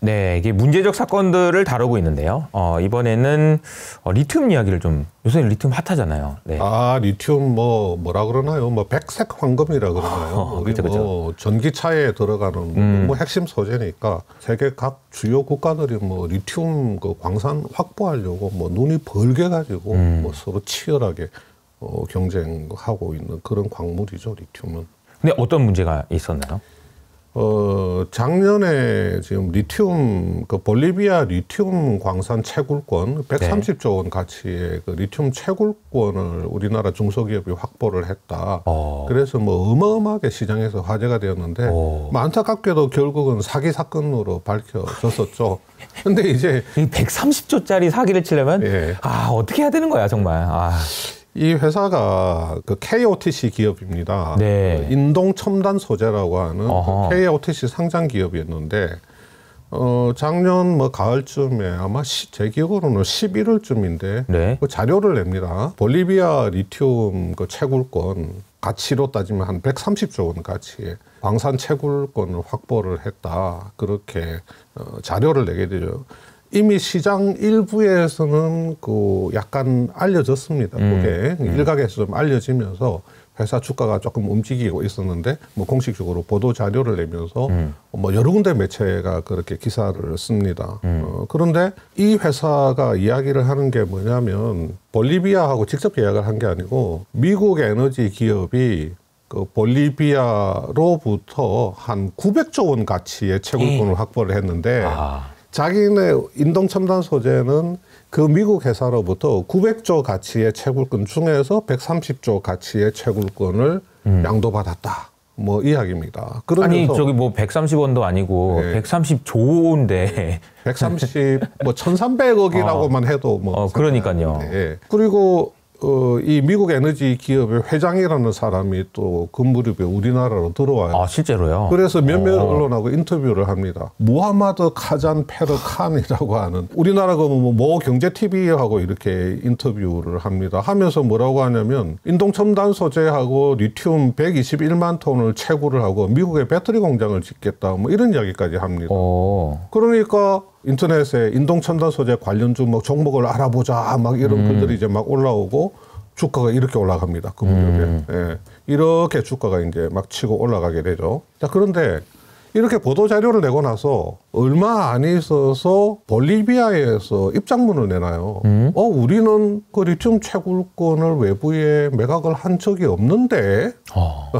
네, 이게 문제적 사건들을 다루고 있는데요. 이번에는 리튬 이야기를 좀, 요새 리튬 핫하잖아요. 네. 리튬 뭐라 그러나요? 백색 황금이라 그러나요? 우리 그쵸. 전기차에 들어가는 핵심 소재니까 세계 각 주요 국가들이 리튬 그 광산 확보하려고 눈이 벌게 가지고 서로 치열하게 경쟁하고 있는 그런 광물이죠, 리튬은. 근데 어떤 문제가 있었나요? 작년에 지금 리튬, 볼리비아 리튬 광산 채굴권 130조 원 가치의 그 리튬 채굴권을 우리나라 중소기업이 확보를 했다. 그래서 어마어마하게 시장에서 화제가 되었는데, 안타깝게도 결국은 사기 사건으로 밝혀졌었죠. 근데 이제 이 130조짜리 사기를 치려면, 어떻게 해야 되는 거야, 정말. 이 회사가 그 KOTC 기업입니다. 네. 인동 첨단 소재라고 하는 그 KOTC 상장 기업이었는데, 작년 가을쯤에 아마 제 기억으로는 11월쯤인데 네. 그 자료를 냅니다. 볼리비아 리튬 그 채굴권 가치로 따지면 한 130조 원 가치의 광산 채굴권을 확보를 했다. 그렇게 자료를 내게 되죠. 이미 시장 일부에서는 약간 알려졌습니다. 그게 일각에서 좀 알려지면서 회사 주가가 조금 움직이고 있었는데 공식적으로 보도 자료를 내면서 여러 군데 매체가 그렇게 기사를 씁니다. 그런데 이 회사가 이야기를 하는 게 뭐냐면 볼리비아하고 직접 계약을 한 게 아니고 미국 에너지 기업이 그 볼리비아로부터 한 900조 원 가치의 채굴권을 확보를 했는데 자기네 인동첨단 소재는 그 미국 회사로부터 900조 가치의 채굴권 중에서 130조 가치의 채굴권을 양도받았다. 이야기입니다. 아니, 저기 130원도 아니고 130조인데. 1300억이라고만 해도 그러니까요. 그리고 이 미국 에너지 기업의 회장이라는 사람이 또 그 무렵에 우리나라로 들어와요. 실제로요? 그래서 몇몇 언론하고 인터뷰를 합니다. 무하마드 카잔 페르칸이라고 하는 우리나라 모 경제 TV하고 이렇게 인터뷰를 합니다. 하면서 뭐라고 하냐면 인동첨단 소재하고 리튬 121만 톤을 채굴을 하고 미국에 배터리 공장을 짓겠다. 이런 이야기까지 합니다. 그러니까 인터넷에 인동첨단 소재 관련주 종목을 알아보자 이런 글들이 이제 올라오고 주가가 이렇게 올라갑니다. 그 무렵에. 이렇게 주가가 이제 치고 올라가게 되죠. 자, 그런데 이렇게 보도 자료를 내고 나서 얼마 안 있어서 볼리비아에서 입장문을 내놔요. 우리는 그 리튬 채굴권을 외부에 매각을 한 적이 없는데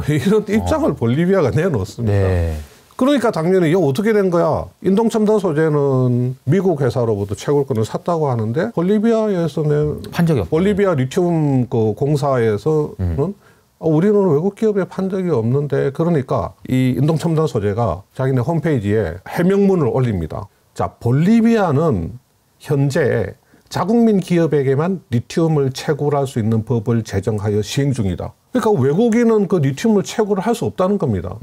이런 입장을 볼리비아가 내놓습니다. 네. 그러니까 작년에 이거 어떻게 된 거야? 인동첨단 소재는 미국 회사로부터 채굴권을 샀다고 하는데 볼리비아에서는 판 적이 없고. 볼리비아 리튬 그 공사에서는 우리는 외국 기업에 판 적이 없는데 그러니까 이 인동첨단 소재가 자기네 홈페이지에 해명문을 올립니다. 자, 볼리비아는 현재 자국민 기업에게만 리튬을 채굴할 수 있는 법을 제정하여 시행 중이다. 그러니까 외국인은 그 리튬을 채굴을 할 수 없다는 겁니다.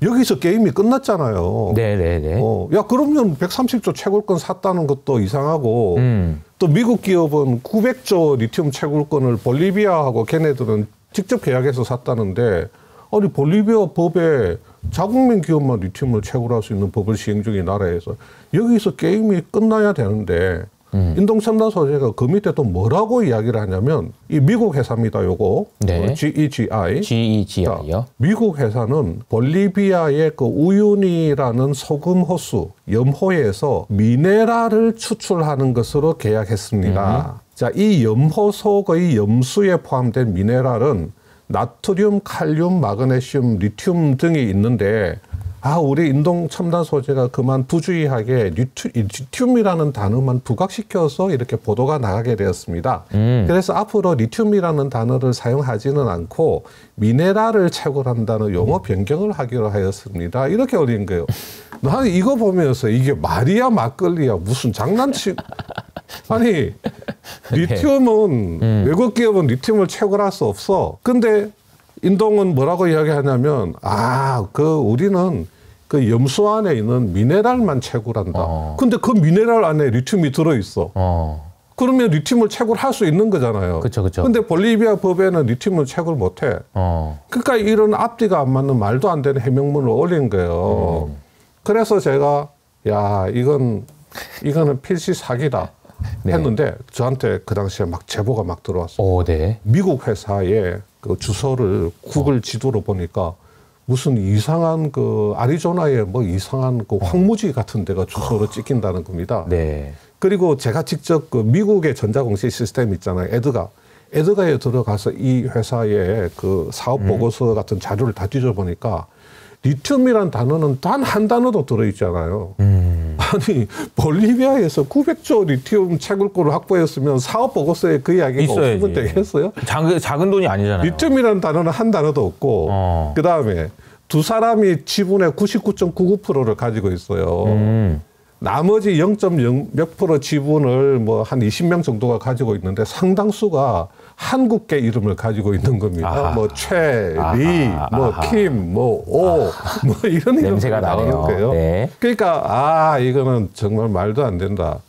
여기서 게임이 끝났잖아요. 네네네. 야, 그러면 130조 채굴권 샀다는 것도 이상하고 또 미국 기업은 900조 리튬 채굴권을 볼리비아하고 걔네들은 직접 계약해서 샀다는데 아니 볼리비아 법에 자국민 기업만 리튬을 채굴할 수 있는 법을 시행 중인 나라에서 여기서 게임이 끝나야 되는데 인동첨단 소재가 그 밑에 또 뭐라고 이야기를 하냐면 이 미국 회사입니다. 요거 네. GEGI요. 미국 회사는 볼리비아의 그 우유니라는 소금 호수 염호에서 미네랄을 추출하는 것으로 계약했습니다. 자, 이 염호 속의 염수에 포함된 미네랄은 나트륨, 칼륨, 마그네슘, 리튬 등이 있는데 우리 인동 첨단 소재가 그만 부주의하게 리튬이라는 단어만 부각시켜서 이렇게 보도가 나가게 되었습니다. 그래서 앞으로 리튬이라는 단어를 사용하지는 않고 미네랄을 채굴한다는 용어 변경을 하기로 하였습니다. 이렇게 올린 거예요. 나는 이거 보면서 이게 말이야 막걸리야 무슨 장난치 아니 리튬은 외국 기업은 리튬을 채굴할 수 없어. 근데 인동은 뭐라고 이야기하냐면 우리는 그 염수 안에 있는 미네랄만 채굴한다. 근데 그 미네랄 안에 리튬이 들어있어. 그러면 리튬을 채굴할 수 있는 거잖아요. 그쵸. 근데 볼리비아 법에는 리튬을 채굴 못해. 그러니까 이런 앞뒤가 안 맞는 말도 안 되는 해명문을 올린 거예요. 그래서 제가 야, 이거는 필시 사기다. 네. 했는데 저한테 그 당시에 막 제보가 막 들어왔어요. 오, 네. 미국 회사의 그 주소를 구글 지도로 보니까 무슨 이상한 그 애리조나의 뭐 이상한 그 황무지 같은 데가 주소로 찍힌다는 겁니다. 네. 그리고 제가 직접 그 미국의 전자공시 시스템 있잖아요. 에드가에 들어가서 이 회사의 그 사업 보고서 같은 자료를 다 뒤져보니까 리튬이란 단어는 단 한 단어도 들어있잖아요. 아니 볼리비아에서 900조 리튬 채굴권을 확보했으면 사업 보고서에 그 이야기가 있어야지. 없으면 되겠어요? 작은 돈이 아니잖아요. 리튬이라는 단어는 한 단어도 없고 그 다음에 두 사람이 지분의 99.99%를 가지고 있어요. 나머지 0.0 몇 프로 지분을 뭐 한 20명 정도가 가지고 있는데 상당수가 한국계 이름을 가지고 있는 겁니다. 아하. 뭐 최, 리, 뭐 킴, 뭐 오, 뭐 이런 냄새가 나네요. 거예요. 네. 그러니까 이거는 정말 말도 안 된다.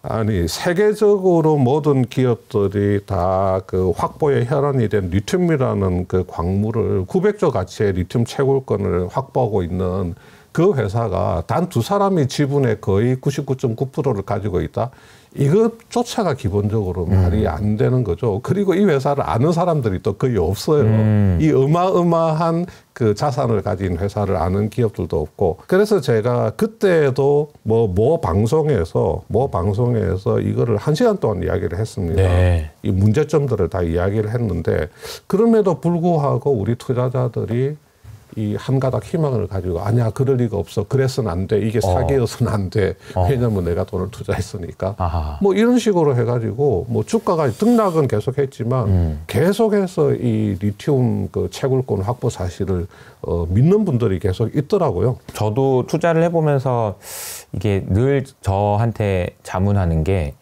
아니 세계적으로 모든 기업들이 다 그 확보의 혈안이 된 리튬이라는 그 광물을 900조 가치의 리튬 채굴권을 확보하고 있는 그 회사가 단 두 사람이 지분의 거의 99.9%를 가지고 있다. 이것조차가 기본적으로 말이 안 되는 거죠. 그리고 이 회사를 아는 사람들이 또 거의 없어요. 이 어마어마한 그 자산을 가진 회사를 아는 기업들도 없고. 그래서 제가 그때도 모 방송에서 이거를 1시간 동안 이야기를 했습니다. 네. 이 문제점들을 다 이야기를 했는데 그럼에도 불구하고 우리 투자자들이 이 한 가닥 희망을 가지고 아니야 그럴 리가 없어 그래서는 안 돼 이게 사기여서는 안 돼 왜냐면 내가 돈을 투자했으니까 아하. 뭐 이런 식으로 해가지고 뭐 주가가 등락은 계속했지만 계속해서 이 리튬 그 채굴권 확보 사실을 믿는 분들이 계속 있더라고요. 저도 투자를 해보면서 이게 늘 저한테 자문하는 게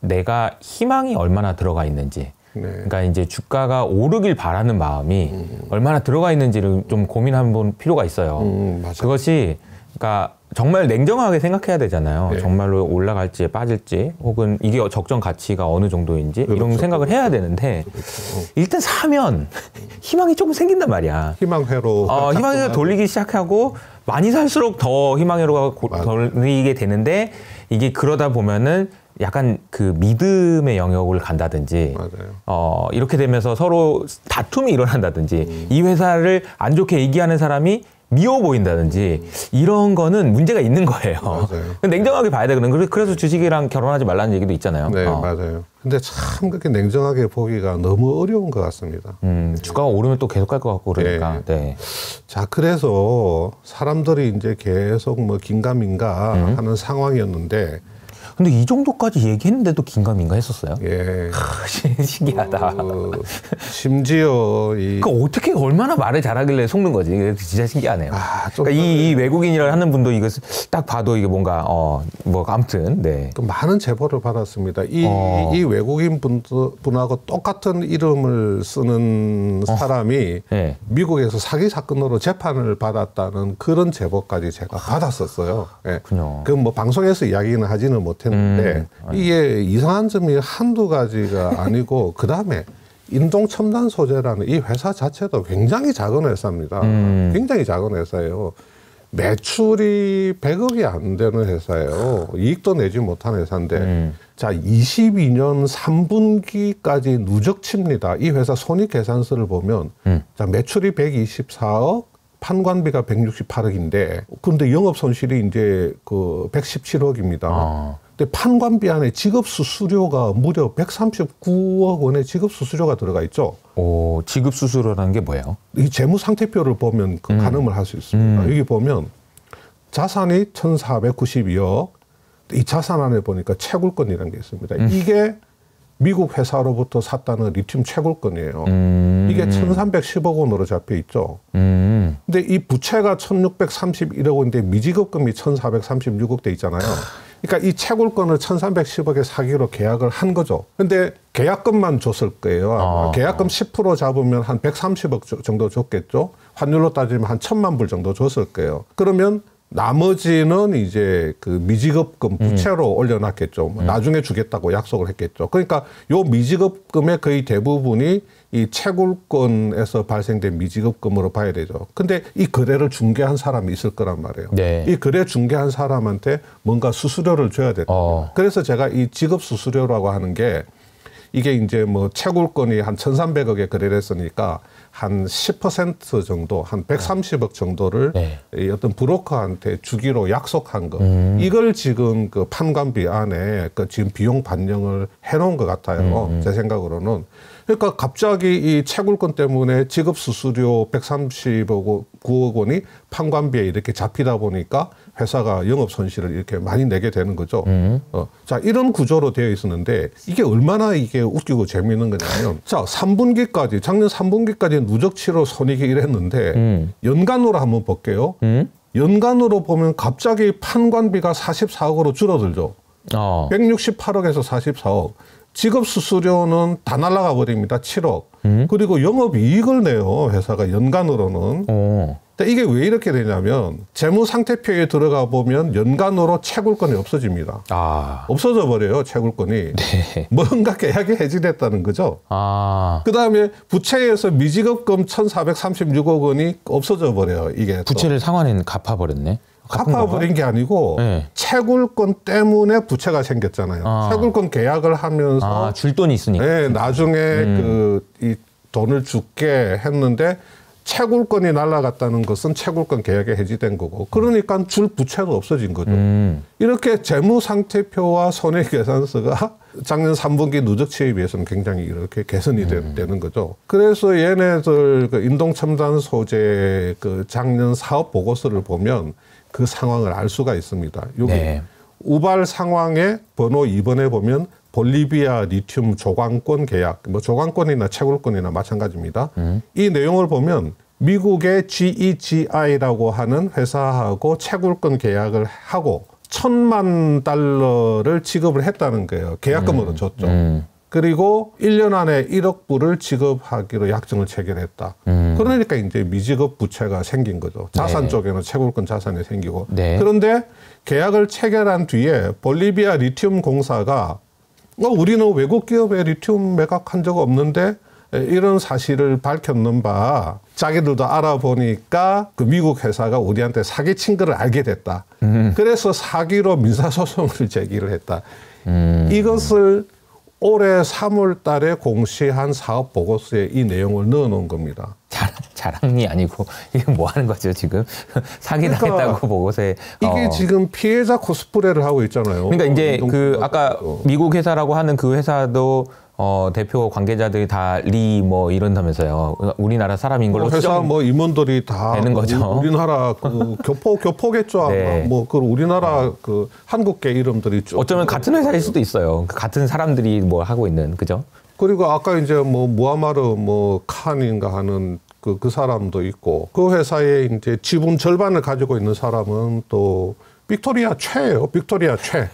내가 희망이 얼마나 들어가 있는지. 네. 그러니까 이제 주가가 오르길 바라는 마음이 얼마나 들어가 있는지를 좀 고민해볼 필요가 있어요. 맞아요. 그것이 그러니까 정말 냉정하게 생각해야 되잖아요. 네. 정말로 올라갈지 빠질지 혹은 이게 적정 가치가 어느 정도인지 이런 생각을 해야 되는데 일단 사면 희망이 조금 생긴단 말이야. 희망회로 희망회로 돌리기 시작하고 많이 살수록 더 희망회로가 돌리게 되는데 이게 그러다 보면은 약간 그 믿음의 영역을 간다든지 맞아요. 이렇게 되면서 서로 다툼이 일어난다든지 이 회사를 안 좋게 얘기하는 사람이 미워 보인다든지 이런 거는 문제가 있는 거예요. 맞아요. 냉정하게 봐야 되거든요. 그래서 주식이랑 결혼하지 말라는 얘기도 있잖아요. 네, 맞아요. 근데 참 그렇게 냉정하게 보기가 너무 어려운 것 같습니다. 주가가 오르면 또 계속 갈 것 같고 그러니까. 네. 자, 그래서 사람들이 이제 계속 뭐 긴가민가 하는 상황이었는데 근데 이 정도까지 얘기했는데도 긴가민가 했었어요? 예. 신기하다. 심지어 그 어떻게 얼마나 말을 잘하길래 속는 거지? 진짜 신기하네요. 그러니까 이 외국인이라 하는 분도 이거 딱 봐도 이게 뭔가 뭐 아무튼 네. 그 많은 제보를 받았습니다. 이 외국인 분하고 똑같은 이름을 쓰는 사람이 네. 미국에서 사기 사건으로 재판을 받았다는 그런 제보까지 제가 받았었어요. 예. 그렇군요. 그 뭐 방송에서 이야기는 하지는 못했는데 이게 이상한 점이 한두 가지가 아니고 그 다음에 인동첨단 소재라는 이 회사 자체도 굉장히 작은 회사입니다. 굉장히 작은 회사예요. 매출이 100억이 안 되는 회사예요. 이익도 내지 못한 회사인데 자 22년 3분기까지 누적치입니다. 이 회사 손익계산서를 보면 자 매출이 124억 판관비가 168억인데 그런데 영업 손실이 이제 그 117억입니다. 근데 판관비 안에 지급 수수료가 무려 139억 원의 지급 수수료가 들어가 있죠. 지급 수수료라는 게 뭐예요? 이 재무 상태표를 보면 그 가늠을 할 수 있습니다. 여기 보면 자산이 1,492억. 이 자산 안에 보니까 채굴권이라는 게 있습니다. 이게 미국 회사로부터 샀다는 리튬 채굴권이에요. 이게 1,310억 원으로 잡혀 있죠. 근데 이 부채가 1,631억 원인데 미지급금이 1,436억 돼 있잖아요. 그러니까 이 채굴권을 1,310억에 사기로 계약을 한 거죠. 근데 계약금만 줬을 거예요. 아마. 계약금 10% 잡으면 한 130억 정도 줬겠죠. 환율로 따지면 한 1,000만 불 정도 줬을 거예요. 그러면 나머지는 이제 그 미지급금 부채로 올려놨겠죠. 뭐 나중에 주겠다고 약속을 했겠죠. 그러니까 요 미지급금의 거의 대부분이 이 채굴권에서 발생된 미지급금으로 봐야 되죠. 근데 이 거래를 중개한 사람이 있을 거란 말이에요. 네. 이 거래 중개한 사람한테 뭔가 수수료를 줘야 됩니다. 그래서 제가 이 지급 수수료라고 하는 게 이게 이제 뭐 채굴권이 한 1,300억에 거래를 했으니까 한 10% 정도, 한 130억 정도를 네. 이 어떤 브로커한테 주기로 약속한 거. 이걸 지금 그 판관비 안에 그 지금 비용 반영을 해놓은 것 같아요. 제 생각으로는. 그러니까 갑자기 이 채굴권 때문에 지급 수수료 130억 9억 원이 판관비에 이렇게 잡히다 보니까 회사가 영업 손실을 이렇게 많이 내게 되는 거죠. 자, 이런 구조로 되어 있었는데 이게 얼마나 이게 웃기고 재미있는 거냐면 자, 3분기까지 작년 3분기까지 누적 치료 손익이 이랬는데 연간으로 한번 볼게요. 연간으로 보면 갑자기 판관비가 44억으로 줄어들죠. 168억에서 44억. 지급 수수료는 다 날아가 버립니다. 7억. 그리고 영업이익을 내요. 회사가 연간으로는. 근데 이게 왜 이렇게 되냐면 재무상태표에 들어가 보면 연간으로 채굴권이 없어집니다. 없어져 버려요. 채굴권이. 네. 뭔가 계약이 해지됐다는 거죠. 그다음에 부채에서 미지급금 1,436억 원이 없어져 버려요. 이게 부채를 상환은 갚아버렸네. 갚아버린 게 아니고 네. 채굴권 때문에 부채가 생겼잖아요. 채굴권 계약을 하면서 줄 돈이 있으니까. 네, 나중에 이 돈을 줄게 했는데 채굴권이 날아갔다는 것은 채굴권 계약이 해지된 거고 그러니까 줄 부채도 없어진 거죠. 이렇게 재무상태표와 손해계산서가 작년 3분기 누적치에 비해서는 굉장히 이렇게 개선이 되는 거죠. 그래서 얘네들 그 인동첨단 소재 그 작년 사업 보고서를 보면 그 상황을 알 수가 있습니다. 여기 네. 우발 상황의 번호 2번에 보면 볼리비아 리튬 조광권 계약, 뭐 조광권이나 채굴권이나 마찬가지입니다. 이 내용을 보면 미국의 GEGI라고 하는 회사하고 채굴권 계약을 하고 1,000만 달러를 지급을 했다는 거예요. 계약금으로 줬죠. 그리고 1년 안에 1억 불을 지급하기로 약정을 체결했다. 그러니까 이제 미지급 부채가 생긴 거죠. 자산 네. 쪽에는 채굴권 자산이 생기고. 네. 그런데 계약을 체결한 뒤에 볼리비아 리튬 공사가 우리는 외국 기업에 리튬 매각한 적 없는데 이런 사실을 밝혔는 바 자기들도 알아보니까 그 미국 회사가 우리한테 사기친 거를 알게 됐다. 그래서 사기로 민사소송을 제기를 했다. 이것을 올해 3월 달에 공시한 사업 보고서에 이 내용을 넣어놓은 겁니다. 자랑이 아니고 이게 뭐 하는 거죠 지금? 사기당했다고 그러니까 보고서에 이게 지금 피해자 코스프레를 하고 있잖아요. 그러니까 이제 그 아까 미국 회사라고 하는 그 회사도 대표 관계자들이 다 리 뭐 이런다면서요. 우리나라 사람인 걸로 회사 뭐 임원들이 다 되는 거죠. 우리나라 그 교포겠죠. 네. 뭐 그 우리나라 그 한국계 이름들이 쭉 어쩌면 같은 회사일 수도 있어요. 같은 사람들이 뭐 하고 있는 그죠? 그리고 아까 이제 뭐 무하마르 뭐 칸인가 하는 그 사람도 있고 그 회사에 이제 지분 절반을 가지고 있는 사람은 또 빅토리아 최예요. 빅토리아 최.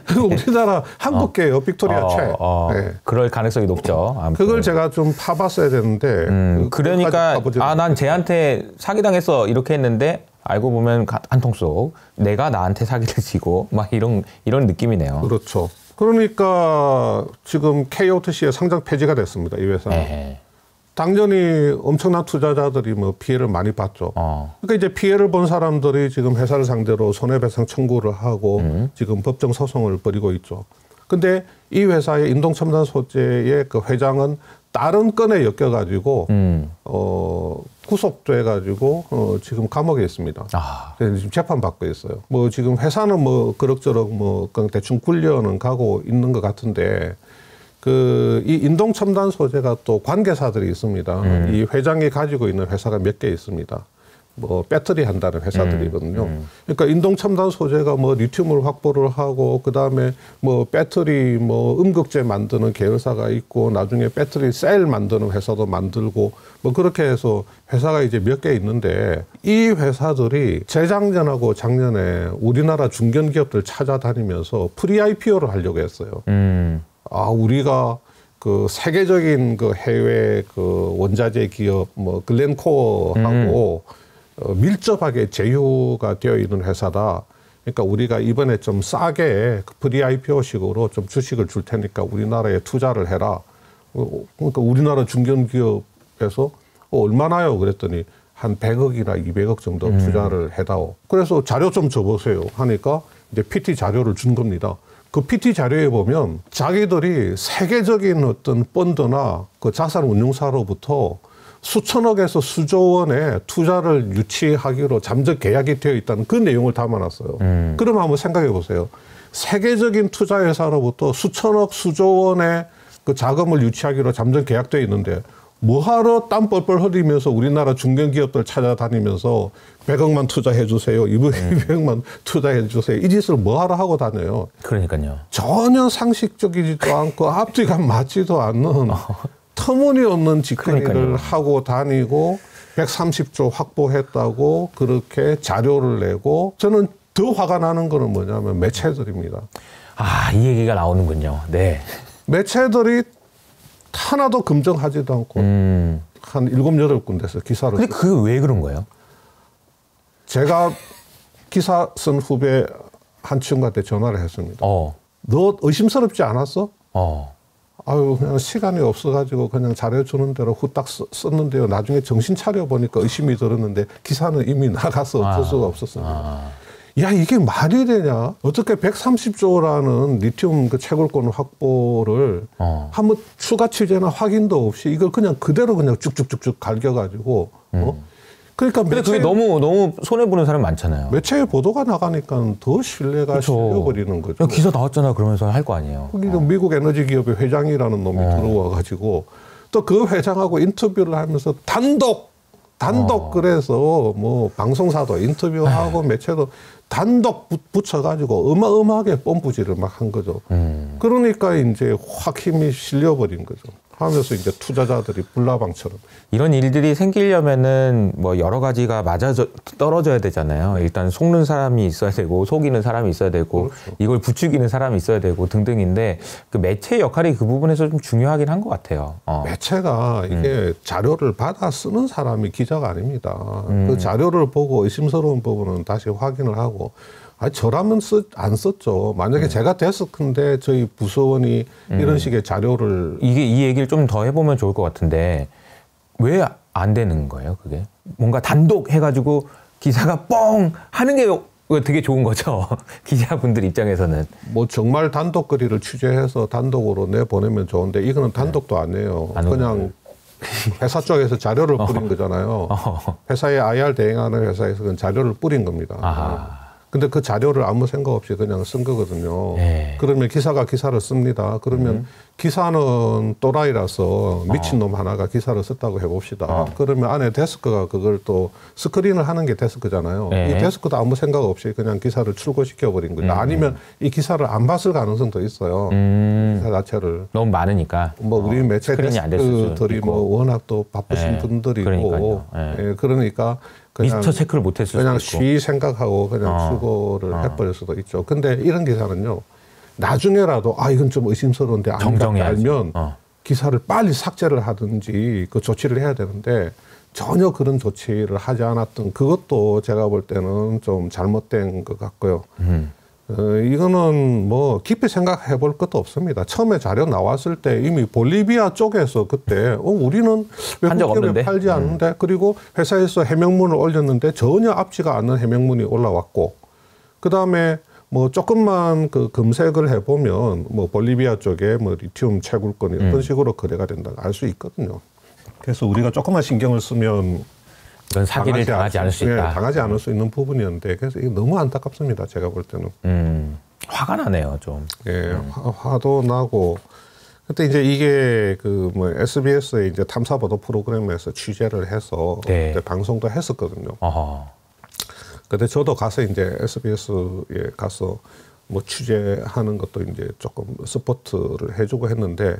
그리고 우리나라 한국계예요. 빅토리아 최. 네. 그럴 가능성이 높죠. 아무튼. 그걸 제가 좀 파봤어야 되는데. 그러니까 난 쟤한테 사기당했어 이렇게 했는데 알고 보면 한통 속 내가 나한테 사기를 치고 막 이런 느낌이네요. 그렇죠. 그러니까 지금 KOTC에 상장 폐지가 됐습니다. 이 회사는. 에헤. 당연히 엄청난 투자자들이 뭐 피해를 많이 봤죠. 그러니까 이제 피해를 본 사람들이 지금 회사를 상대로 손해배상 청구를 하고 지금 법정 소송을 벌이고 있죠. 근데 이 회사의 인동첨단 소재의 그 회장은 다른 건에 엮여가지고 구속돼가지고 지금 감옥에 있습니다. 그래서 지금 재판 받고 있어요. 뭐 지금 회사는 뭐 그럭저럭 뭐 그냥 대충 굴려는 가고 있는 것 같은데. 이 인동첨단 소재가 또 관계사들이 있습니다. 이 회장이 가지고 있는 회사가 몇 개 있습니다. 뭐 배터리 한다는 회사들이거든요. 그러니까 인동첨단 소재가 뭐 리튬을 확보를 하고 그다음에 뭐 배터리 뭐 음극재 만드는 계열사가 있고 나중에 배터리 셀 만드는 회사도 만들고 뭐 그렇게 해서 회사가 이제 몇 개 있는데 이 회사들이 재작년하고 작년에 우리나라 중견기업들 찾아다니면서 프리 IPO를 하려고 했어요. 우리가 그 세계적인 그 해외 그 원자재 기업 뭐 글렌코어하고 밀접하게 제휴가 되어 있는 회사다. 그러니까 우리가 이번에 좀 싸게 프리-IPO식으로 좀 주식을 줄 테니까 우리나라에 투자를 해라. 그러니까 우리나라 중견기업에서 얼마나요? 그랬더니 한 100억이나 200억 정도 투자를 해다오. 그래서 자료 좀 줘보세요 하니까 이제 PT 자료를 준 겁니다. 그 PT 자료에 보면 자기들이 세계적인 어떤 펀드나 그 자산운용사로부터 수천억에서 수조 원의 투자를 유치하기로 잠적 계약이 되어 있다는 그 내용을 담아놨어요. 그럼 한번 생각해 보세요. 세계적인 투자회사로부터 수천억, 수조 원의 그 자금을 유치하기로 잠적 계약되어 있는데 뭐하러 땀 뻘뻘 흘리면서 우리나라 중견기업들 찾아다니면서 100억만 투자해 주세요. 200억만 투자해 주세요. 이 짓을 뭐하러 하고 다녀요. 그러니까요. 전혀 상식적이지도 않고 앞뒤가 맞지도 않는 터무니없는 짓거리를 하고 다니고 130조 확보했다고 그렇게 자료를 내고 저는 더 화가 나는 거는 뭐냐면 매체들입니다. 아, 이 얘기가 나오는군요. 네. 매체들이 하나도 검증하지도 않고 한 7, 8군데서 기사를. 근데 그게 왜 그런 거예요? 제가 기사 쓴 후배 한 친구한테 전화를 했습니다. 너 의심스럽지 않았어? 아유, 그냥 시간이 없어가지고 그냥 잘해주는 대로 후딱 썼는데요. 나중에 정신 차려보니까 의심이 들었는데 기사는 이미 나가서 어쩔 수가 없었습니다. 야, 이게 말이 되냐? 어떻게 130조라는 리튬 그 채굴권 확보를 한번 추가 취재나 확인도 없이 이걸 그냥 그대로 그냥 쭉쭉쭉쭉 갈겨가지고, 그러니까 근데 그게 너무 손해보는 사람 많잖아요. 매체에 보도가 나가니까 더 신뢰가 실려버리는 거죠. 기사 나왔잖아 그러면서 할 거 아니에요. 거기도 미국 에너지 기업의 회장이라는 놈이 들어와가지고 또 그 회장하고 인터뷰를 하면서 단독 그래서 뭐 방송사도 인터뷰하고 매체도 단독 붙여가지고 어마어마하게 뽐뿌질을 막 한 거죠. 그러니까 이제 확 힘이 실려버린 거죠. 하면서 이제 투자자들이 불나방처럼. 이런 일들이 생기려면은 뭐 여러 가지가 떨어져야 되잖아요. 일단 속는 사람이 있어야 되고 속이는 사람이 있어야 되고 그렇죠. 이걸 부추기는 사람이 있어야 되고 등등인데 그 매체의 역할이 그 부분에서 좀 중요하긴 한 것 같아요. 매체가 이게 자료를 받아 쓰는 사람이 기자가 아닙니다. 그 자료를 보고 의심스러운 부분은 다시 확인을 하고 저라면 안 썼죠. 만약에 제가 데스크인데 저희 부서원이 이런 식의 자료를 이 얘기를 좀 더 해보면 좋을 것 같은데 왜 안 되는 거예요? 그게 뭔가 단독 해가지고 기사가 뻥 하는 게 되게 좋은 거죠. 기자분들 입장에서는 뭐 정말 단독 거리를 취재해서 단독으로 내보내면 좋은데 이거는 단독도 안 해요. 그냥 회사 쪽에서 자료를 뿌린 거잖아요. 회사에 IR 대행하는 회사에서 그냥 자료를 뿌린 겁니다. 근데 그 자료를 아무 생각 없이 그냥 쓴 거거든요. 그러면 기사가 기사를 씁니다. 그러면 기사는 또라이라서 미친놈 하나가 기사를 썼다고 해봅시다. 그러면 안에 데스크가 그걸 또 스크린을 하는 게 데스크잖아요. 이 데스크도 아무 생각 없이 그냥 기사를 출고시켜버린 거죠. 아니면 이 기사를 안 봤을 가능성도 있어요. 기사 자체를. 너무 많으니까. 뭐 우리 매체 데스크들이 뭐 워낙 또 바쁘신 분들이고. 그러니까 그냥 미스터 체크를 못했을 수도 있고. 그냥 쉬 생각하고 그냥 출고를 해버릴 수도 있죠. 근데 이런 기사는요. 나중에라도 이건 좀 의심스러운데 아닌가 알면 기사를 빨리 삭제를 하든지 그 조치를 해야 되는데 전혀 그런 조치를 하지 않았던 그것도 제가 볼 때는 좀 잘못된 것 같고요. 이거는 뭐 깊이 생각해 볼 것도 없습니다. 처음에 자료 나왔을 때 이미 볼리비아 쪽에서 그때 우리는 외국기업에 팔지 않는데 그리고 회사에서 해명문을 올렸는데 전혀 앞지가 않는 해명문이 올라왔고 그다음에 뭐 조금만 그 검색을 해보면 뭐 볼리비아 쪽에 뭐 리튬 채굴권이 어떤 식으로 거래가 된다 알 수 있거든요. 그래서 우리가 조금만 신경을 쓰면 이건 사기를 당하지 않을 수 있다. 당하지 않을 수 있는 부분이었는데 그래서 이게 너무 안타깝습니다. 제가 볼 때는. 화가 나네요, 좀. 예, 화도 나고. 그때 이제 이게 그 뭐 SBS의 이제 탐사보도 프로그램에서 취재를 해서 그때 방송도 했었거든요. 근데 저도 가서 이제 SBS에 가서 뭐 취재하는 것도 이제 조금 서포트를 해주고 했는데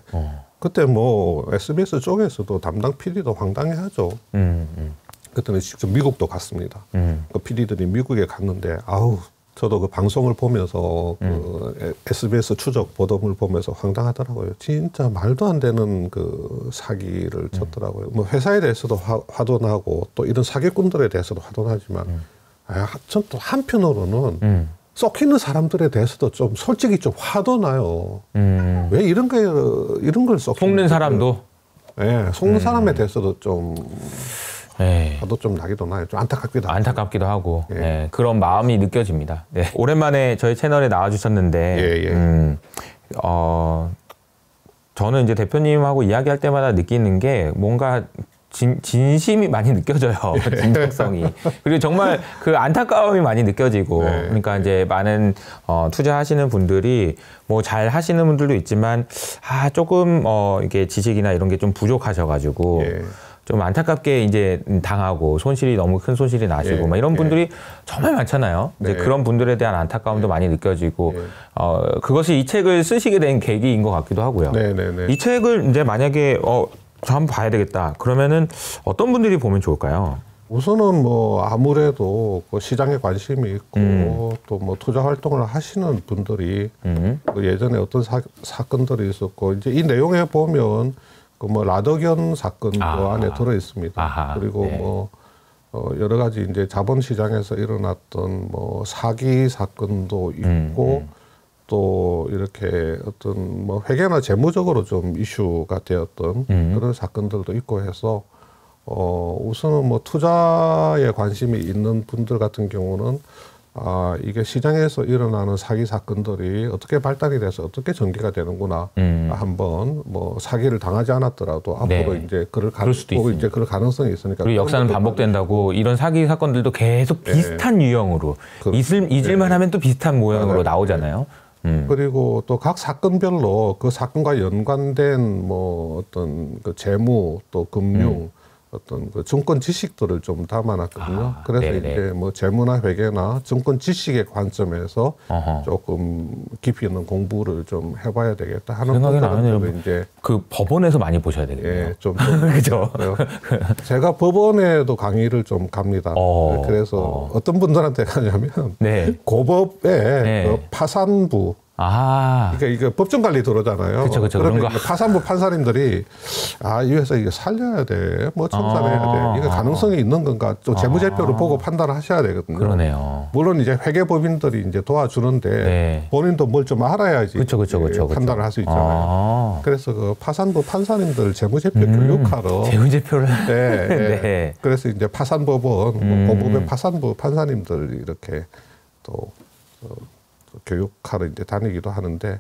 그때 뭐 SBS 쪽에서도 담당 PD도 황당해하죠. 그때는 직접 미국도 갔습니다. 그 PD들이 미국에 갔는데 아우 저도 그 방송을 보면서 그 SBS 추적 보도물 보면서 황당하더라고요. 진짜 말도 안 되는 그 사기를 쳤더라고요. 뭐 회사에 대해서도 화도 나고 또 이런 사기꾼들에 대해서도 화도 나지만 전 또 한편으로는 썩히는 사람들에 대해서도 좀 솔직히 좀 화도 나요. 왜 이런 걸 속는 사람도? 네, 속는 사람에 대해서도 좀 네. 화도 좀 나기도 나요. 좀 안타깝기도 하고 네, 그런 마음이 느껴집니다. 네. 오랜만에 저희 채널에 나와주셨는데 저는 이제 대표님하고 이야기할 때마다 느끼는 게 뭔가 진심이 많이 느껴져요. 진정성이. 그리고 정말 그 안타까움이 많이 느껴지고. 그러니까 이제 많은 투자하시는 분들이 뭐 잘 하시는 분들도 있지만 조금 이게 지식이나 이런 게 좀 부족하셔가지고 좀 안타깝게 이제 당하고 손실이 너무 큰 손실이 나시고 막 이런 분들이 정말 많잖아요. 이제 그런 분들에 대한 안타까움도 많이 느껴지고 그것이 이 책을 쓰시게 된 계기인 것 같기도 하고요. 이 책을 이제 만약에 저 한번 봐야 되겠다. 그러면은 어떤 분들이 보면 좋을까요? 우선은 뭐 아무래도 그 시장에 관심이 있고 또 뭐 투자 활동을 하시는 분들이 그 예전에 어떤 사건들이 있었고 이제 이 내용에 보면 그 뭐 라더견 사건도 안에 들어 있습니다. 그리고 뭐 여러 가지 이제 자본 시장에서 일어났던 뭐 사기 사건도 있고 또 이렇게 어떤 뭐 회계나 재무적으로 좀 이슈가 되었던 그런 사건들도 있고 해서 우선은 뭐 투자에 관심이 있는 분들 같은 경우는 이게 시장에서 일어나는 사기 사건들이 어떻게 발달이 돼서 어떻게 전개가 되는구나 한번 뭐 사기를 당하지 않았더라도 앞으로 이제 그럴 가능성이 있으니까 그리고 역사는 반복된다고 이런 사기 사건들도 계속 비슷한 유형으로 잊을만 하면 또 비슷한 모양으로 나오잖아요. 그리고 또 각 사건별로 그 사건과 연관된 뭐 어떤 그 재무 또 금융 어떤 그 증권 지식들을 좀 담아놨거든요. 그래서 이제 뭐 재무나 회계나 증권 지식의 관점에서 조금 깊이 있는 공부를 좀 해봐야 되겠다 하는 분들은 이제 그 법원에서 많이 보셔야 되겠네요. 그죠? 제가 법원에도 강의를 좀 갑니다. 그래서 어떤 분들한테 가냐면 고법의 그 파산부 그러니까 이게 법정 관리 들어오잖아요. 그러면 파산부 판사님들이 이 회사 이거 살려야 돼, 뭐 청산해야 돼. 이거 가능성이 있는 건가? 또 재무제표를 보고 판단을 하셔야 되거든요. 그러네요. 물론 이제 회계법인들이 이제 도와주는데 본인도 뭘 좀 알아야지 판단을 할 수 있잖아요. 그래서 그 파산부 판사님들 재무제표 교육하러 재무제표를 그래서 이제 파산법원, 고법의 파산부 판사님들 이렇게 또 교육하러 이제 다니기도 하는데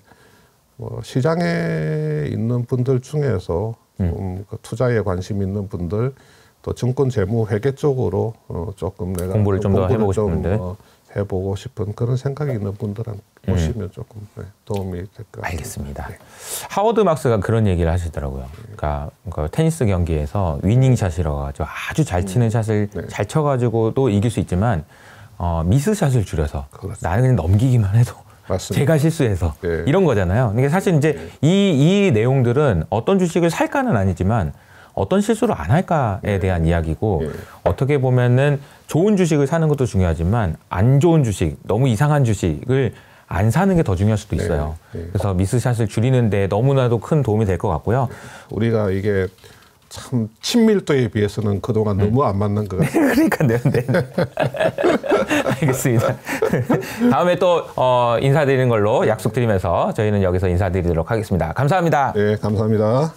뭐 시장에 있는 분들 중에서 그 투자에 관심 있는 분들 또 증권 재무 회계 쪽으로 조금 내가 공부를 좀 더 해보고 싶은데 해보고 싶은 그런 생각이 있는 분들은 보시면 조금 도움이 될 것 같습니다. 알겠습니다. 하워드 막스가 그런 얘기를 하시더라고요. 그러니까 테니스 경기에서 위닝샷이라고 하죠. 아주 잘 치는 샷을 잘 쳐가지고 또 이길 수 있지만 미스샷을 줄여서 나는 그냥 넘기기만 해도 제가 실수해서 이런 거잖아요. 이게 사실 이제 이 내용들은 어떤 주식을 살까는 아니지만 어떤 실수를 안 할까에 대한 이야기고 어떻게 보면은 좋은 주식을 사는 것도 중요하지만 안 좋은 주식, 너무 이상한 주식을 안 사는 게 더 중요할 수도 있어요. 그래서 미스샷을 줄이는 데 너무나도 큰 도움이 될 것 같고요. 우리가 이게 참 친밀도에 비해서는 그동안 너무 안 맞는 것 같아요. 그러니까요. 알겠습니다. 다음에 또 인사드리는 걸로 약속드리면서 저희는 여기서 인사드리도록 하겠습니다. 감사합니다. 네, 감사합니다.